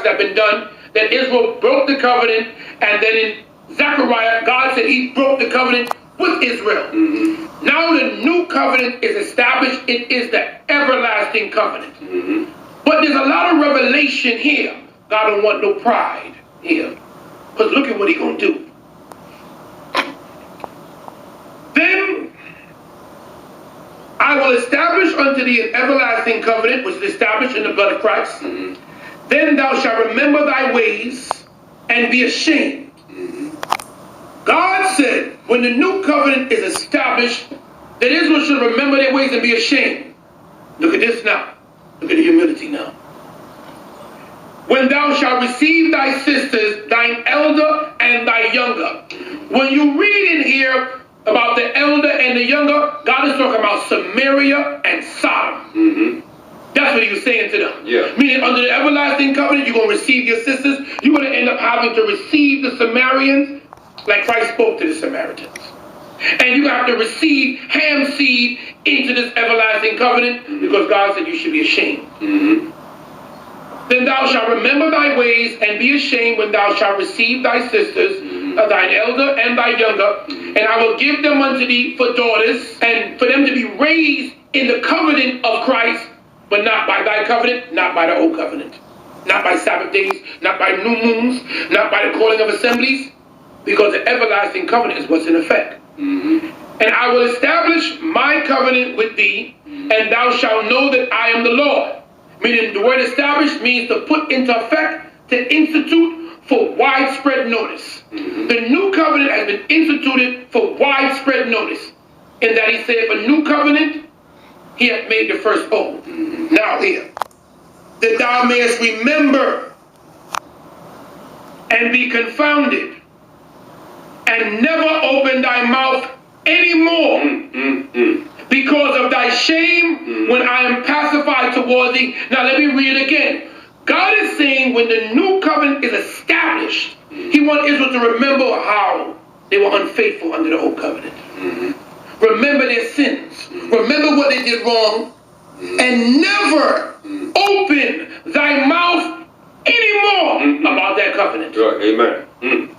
sacrifices that have been done, that Israel broke the covenant, and then in Zechariah, God said he broke the covenant with Israel. Now the new covenant is established. It is the everlasting covenant. But there's a lot of revelation here. God don't want no pride here. Because look at what he's going to do. Then I will establish unto thee an everlasting covenant, which is established in the blood of Christ. Then thou shalt remember thy ways and be ashamed. God said, when the new covenant is established, that Israel should remember their ways and be ashamed. Look at this now. Look at the humility now. When thou shalt receive thy sisters, thine elder and thy younger. When you read in here about the elder and the younger, God is talking about Samaria and Sodom. That's what he was saying to them. Meaning under the everlasting covenant, you're going to receive your sisters. You're going to end up having to receive the Samaritans like Christ spoke to the Samaritans. And you have to receive Ham's seed into this everlasting covenant because God said you should be ashamed. Then thou shalt remember thy ways and be ashamed when thou shalt receive thy sisters, thine elder and thy younger, and I will give them unto thee for daughters, and for them to be raised in the covenant of Christ, but not by thy covenant, not by the old covenant, not by Sabbath days, not by new moons, not by the calling of assemblies, because the everlasting covenant is what's in effect. And I will establish my covenant with thee, and thou shalt know that I am the Lord. Meaning the word established means to put into effect, to institute for widespread notice. The new covenant has been instituted for widespread notice. In that he said, for new covenant, he hath made the first old. Now here, that thou mayest remember and be confounded, and never open thy mouth anymore because of thy shame when I am pacified toward thee. Now let me read it again. God is saying when the new covenant is established, he wants Israel to remember how they were unfaithful under the old covenant. Remember their sins. Remember what they did wrong. And never open thy mouth anymore about that covenant. Amen.